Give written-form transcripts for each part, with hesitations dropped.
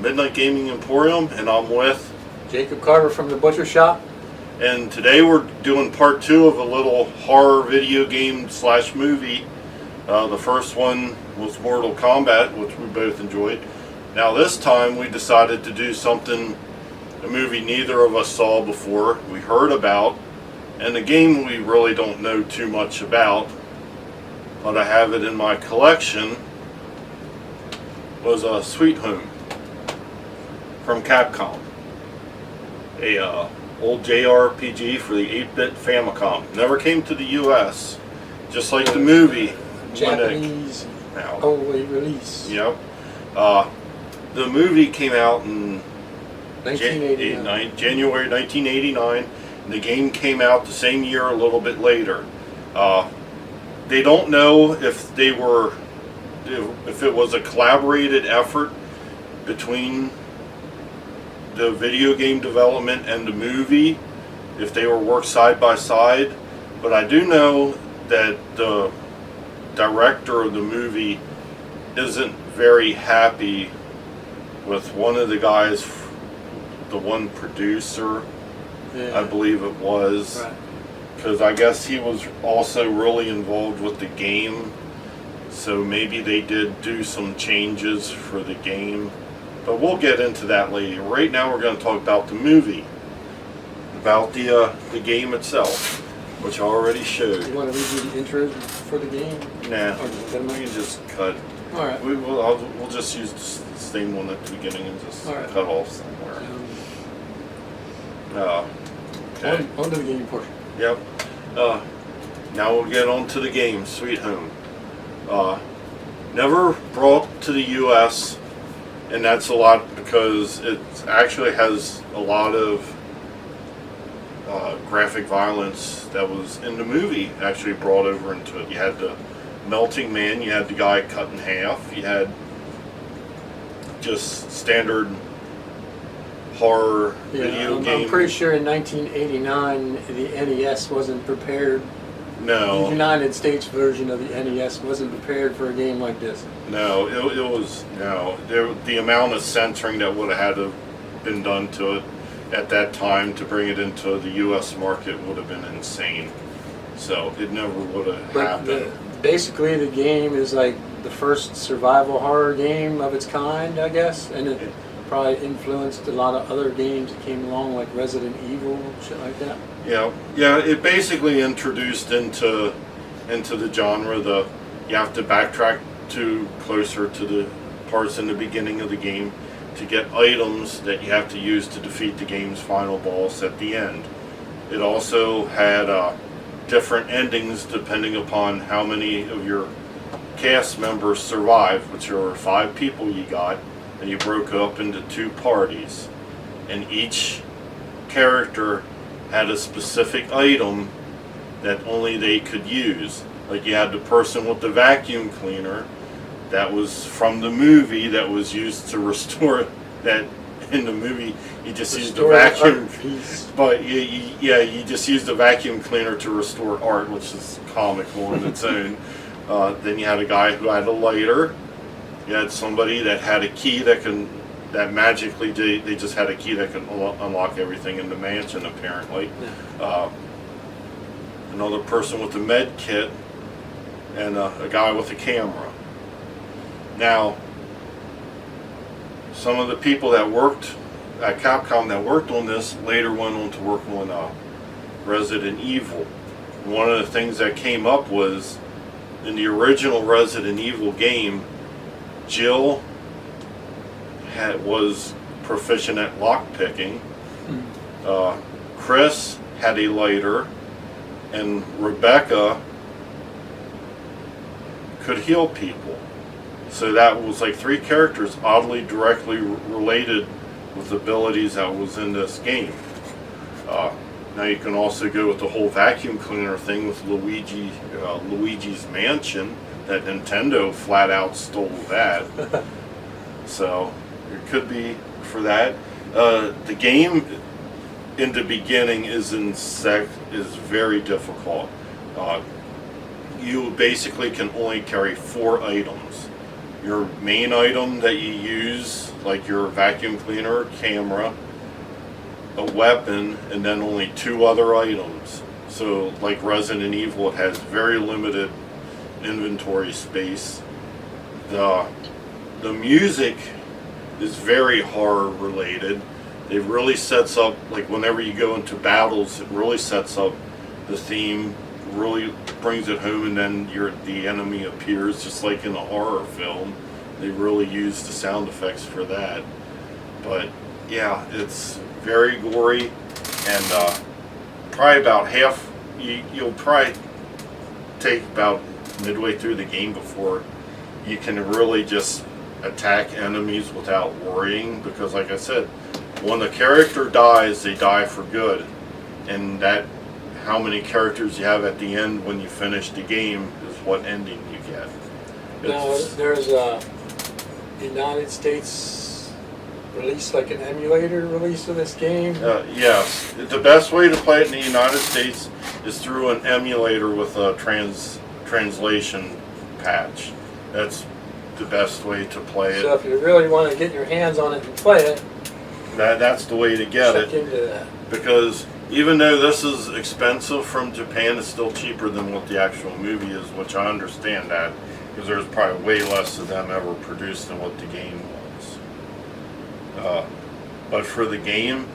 Midnight Gaming Emporium, and I'm with Jacob Carver from the Butcher Shop. And today we're doing part 2 of a little horror video game / movie. The first one was Mortal Kombat, which we both enjoyed. Now this time we decided to do something, a movie neither of us saw before, we heard about, and a game we really don't know too much about, but I have it in my collection, was Sweet Home from Capcom. A old JRPG for the 8-bit Famicom. Never came to the US, just like the movie. Japanese only release. Yep. The movie came out in 1989. January 1989, and the game came out the same year, a little bit later. They don't know if it was a collaborated effort between the video game development and the movie, if they were worked side by side, but I do know that the director of the movie isn't very happy with one of the guys, the one producer, I believe it was, because I guess he was also really involved with the game, so maybe they did do some changes for the game, but we'll get into that later. Right now we're going to talk about the movie, about the game itself, which I already showed. You want to read me the intro for the game? Nah, we can just cut. All right. We'll just use the same one at the beginning and just cut off somewhere. Okay. On to the game portion. Yep. Now we'll get on to the game, Sweet Home. Never brought to the U.S., and that's a lot because it actually has a lot of graphic violence that was in the movie actually brought over into it. You had the melting man, you had the guy cut in half, you had just standard horror video game. I'm pretty sure in 1989 the NES wasn't prepared. No. The United States version of the NES wasn't prepared for a game like this. No, it was, no. The amount of censoring that would have had to been done to it at that time to bring it into the U.S. market would have been insane. So it never would have happened. Basically the game is like the first survival horror game of its kind, I guess, and it probably influenced a lot of other games that came along, like Resident Evil, shit like that. Yeah. It basically introduced into the genre. You have to backtrack to closer to the parts in the beginning of the game to get items that you have to use to defeat the game's final boss at the end. It also had different endings depending upon how many of your cast members survived, which there were 5 people you got, and you broke up into 2 parties, and each character had a specific item that only they could use. Like you had the person with the vacuum cleaner that was from the movie that was used to restore that. In the movie you just used the vacuum, but you just used the vacuum cleaner to restore art, which is comical in its own. Then you had a guy who had a lighter. You had somebody that had a key that magically they just had a key that could unlock everything in the mansion apparently. Another person with a med kit, and a guy with a camera. Now, some of the people that worked at Capcom that worked on this later went on to work on Resident Evil. One of the things that came up was in the original Resident Evil game, Jill was proficient at lockpicking. Chris had a lighter, and Rebecca could heal people. So that was like 3 characters oddly directly related with abilities that was in this game. Now you can also go with the whole vacuum cleaner thing with Luigi's Mansion. That Nintendo flat out stole that. So it could be for that. The game in the beginning is very difficult. You basically can only carry 4 items. Your main item that you use, like your vacuum cleaner, camera, a weapon, and then only 2 other items. So like Resident Evil, it has very limited inventory space. The music is very horror related. It really sets up, like whenever you go into battles, it really sets up the theme, really brings it home, and then the enemy appears just like in a horror film. They really use the sound effects for that. But yeah, it's very gory, and probably about half, you'll probably take about midway through the game before you can really just attack enemies without worrying, because like I said, when a character dies, they die for good, and that how many characters you have at the end when you finish the game is what ending you get. Now, there's a United States release, like an emulator release of this game? Yes. The best way to play it in the United States is through an emulator with a translation patch. That's the best way to play it. So if you really want to get your hands on it and play it, that's the way to get check it. into that. Because even though this is expensive from Japan, it's still cheaper than what the actual movie is, which I understand that, because there's probably way less of them ever produced than what the game was. But for the game,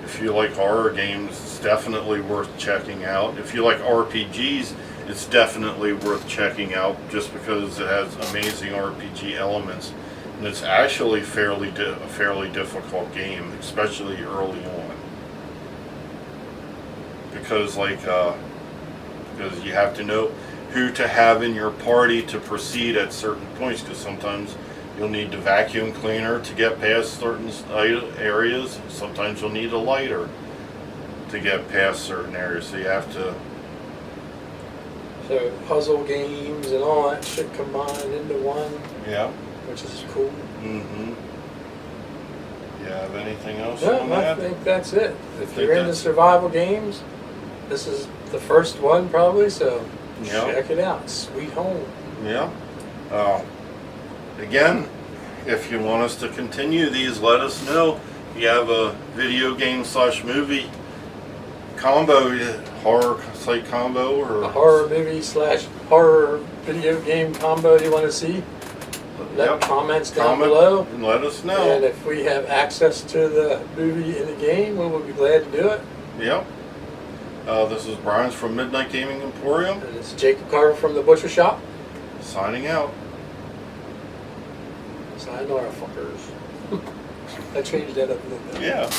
if you like horror games, it's definitely worth checking out. If you like RPGs, it's definitely worth checking out, just because it has amazing RPG elements, and it's actually a fairly difficult game, especially early on. Because because you have to know who to have in your party to proceed at certain points, because sometimes you'll need the vacuum cleaner to get past certain areas. Sometimes you'll need a lighter to get past certain areas, so you have to... So puzzle games and all that shit combined into one. Yeah. Which is cool. Mm-hmm. You have anything else No, on that? I think that's it. If you're into survival games, this is the first one probably, so check it out. Sweet Home. Yeah. Again, if you want us to continue these, let us know. If you have a video game / movie combo, horror site combo, or a horror movie / horror video game combo you want to see, let comments down below and let us know. And if we have access to the movie in the game, we will be glad to do it. Yep. This is Brian's from Midnight Gaming Emporium. And it's Jacob Carver from the Butcher Shop. Signing out. Sayonara, fuckers. I changed that up a little bit. Yeah.